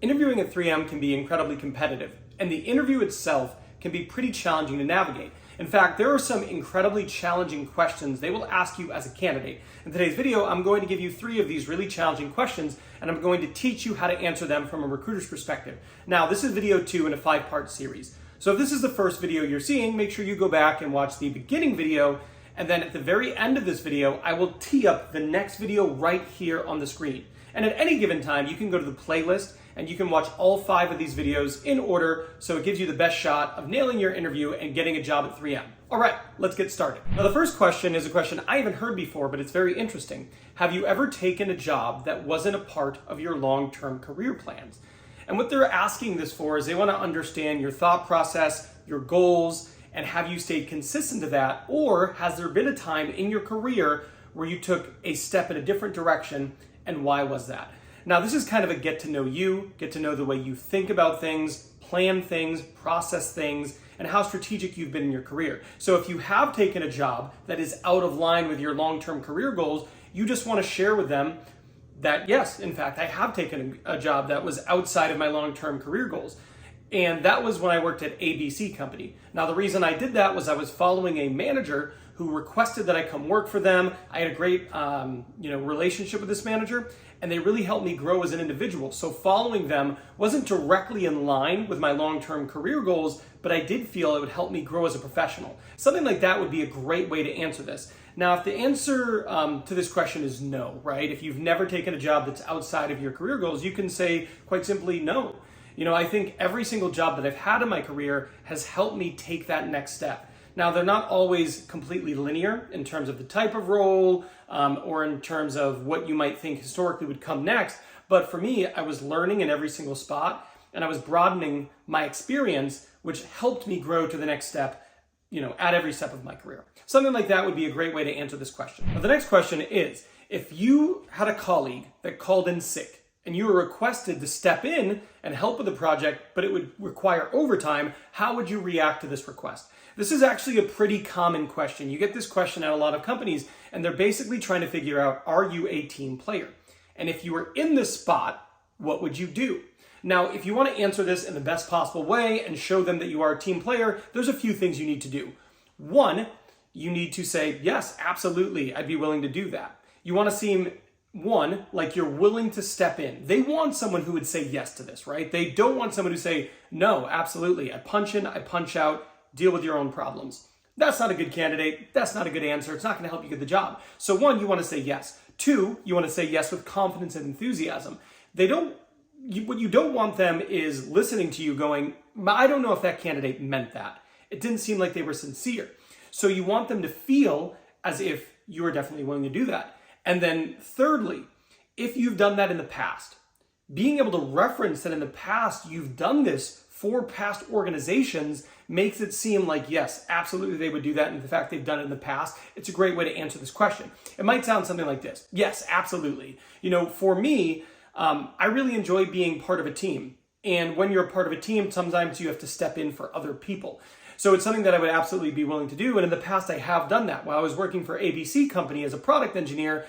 Interviewing at 3M can be incredibly competitive, and the interview itself can be pretty challenging to navigate. In fact, there are some incredibly challenging questions they will ask you as a candidate. In today's video, I'm going to give you 3 of these really challenging questions, and I'm going to teach you how to answer them from a recruiter's perspective. Now, this is video 2 in a 5-part series. So if this is the first video you're seeing, make sure you go back and watch the beginning video, and then at the very end of this video, I will tee up the next video right here on the screen. And at any given time, you can go to the playlist and you can watch all 5 of these videos in order, so it gives you the best shot of nailing your interview and getting a job at 3M. All right, let's get started. Now, the first question is a question I haven't heard before, but it's very interesting. Have you ever taken a job that wasn't a part of your long-term career plans? And what they're asking this for is they want to understand your thought process, your goals, and have you stayed consistent to that? Or has there been a time in your career where you took a step in a different direction, and why was that? Now, this is kind of a get to know you, get to know the way you think about things, plan things, process things, and how strategic you've been in your career. So if you have taken a job that is out of line with your long-term career goals, you just want to share with them that, yes, in fact, I have taken a job that was outside of my long-term career goals. And that was when I worked at ABC Company. Now, the reason I did that was I was following a manager who requested that I come work for them. I had a great relationship with this manager, and they really helped me grow as an individual. So following them wasn't directly in line with my long-term career goals, but I did feel it would help me grow as a professional. Something like that would be a great way to answer this. Now, if the answer to this question is no, right? If you've never taken a job that's outside of your career goals, you can say quite simply no. I think every single job that I've had in my career has helped me take that next step. Now, they're not always completely linear in terms of the type of role or in terms of what you might think historically would come next. But for me, I was learning in every single spot, and I was broadening my experience, which helped me grow to the next step, at every step of my career. Something like that would be a great way to answer this question. Now, the next question is, if you had a colleague that called in sick, and you were requested to step in and help with the project, but it would require overtime, how would you react to this request? This is actually a pretty common question. You get this question at a lot of companies, and they're basically trying to figure out, are you a team player? And if you were in this spot, what would you do? Now, if you want to answer this in the best possible way and show them that you are a team player, there's a few things you need to do. 1, you need to say, yes, absolutely, I'd be willing to do that. You want to seem like you're willing to step in. They want someone who would say yes to this, right? They don't want someone who say, no, absolutely. I punch in, I punch out, deal with your own problems. That's not a good candidate. That's not a good answer. It's not going to help you get the job. So 1, you want to say yes. 2, you want to say yes with confidence and enthusiasm. What you don't want them is listening to you going, I don't know if that candidate meant that. It didn't seem like they were sincere. So you want them to feel as if you are definitely willing to do that. And then thirdly, if you've done that in the past, being able to reference that in the past you've done this for past organizations makes it seem like, yes, absolutely they would do that. And the fact they've done it in the past, it's a great way to answer this question. It might sound something like this. Yes, absolutely. For me, I really enjoy being part of a team. And when you're a part of a team, sometimes you have to step in for other people. So it's something that I would absolutely be willing to do. And in the past, I have done that. While I was working for ABC Company as a product engineer,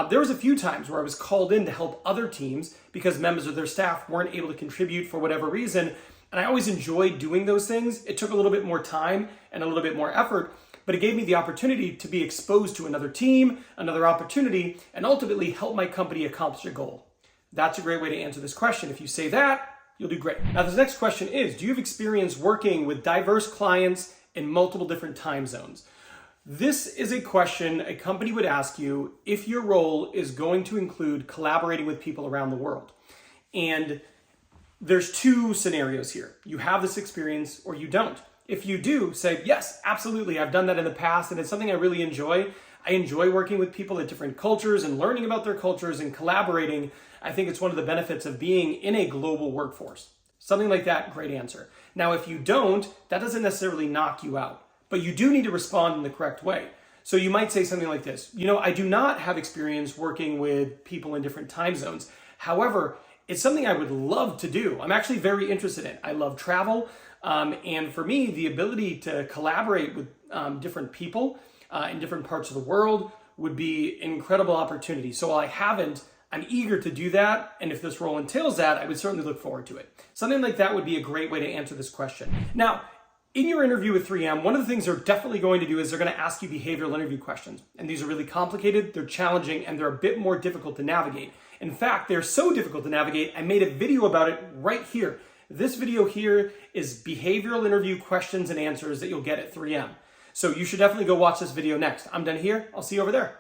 there was a few times where I was called in to help other teams because members of their staff weren't able to contribute for whatever reason. And I always enjoyed doing those things. It took a little bit more time and a little bit more effort, but it gave me the opportunity to be exposed to another team, another opportunity, and ultimately help my company accomplish a goal. That's a great way to answer this question. If you say that, you'll do great. Now, this next question is, do you have experience working with diverse clients in multiple different time zones? This is a question a company would ask you if your role is going to include collaborating with people around the world. And there's 2 scenarios here. You have this experience or you don't. If you do, say, yes, absolutely, I've done that in the past and it's something I really enjoy. I enjoy working with people at different cultures and learning about their cultures and collaborating. I think it's one of the benefits of being in a global workforce. Something like that, great answer. Now, if you don't, that doesn't necessarily knock you out, but you do need to respond in the correct way. So you might say something like this, I do not have experience working with people in different time zones. However, it's something I would love to do. I'm actually very interested in. I love travel. And for me, the ability to collaborate with different people in different parts of the world would be an incredible opportunity. So while I haven't I'm eager to do that, and if this role entails that, I would certainly look forward to it. Something like that would be a great way to answer this question. Now, in your interview with 3M, one of the things they're definitely going to do is they're going to ask you behavioral interview questions. And these are really complicated, they're challenging, and they're a bit more difficult to navigate. In fact, they're so difficult to navigate, I made a video about it right here. This video here is behavioral interview questions and answers that you'll get at 3M. So you should definitely go watch this video next. I'm done here. I'll see you over there.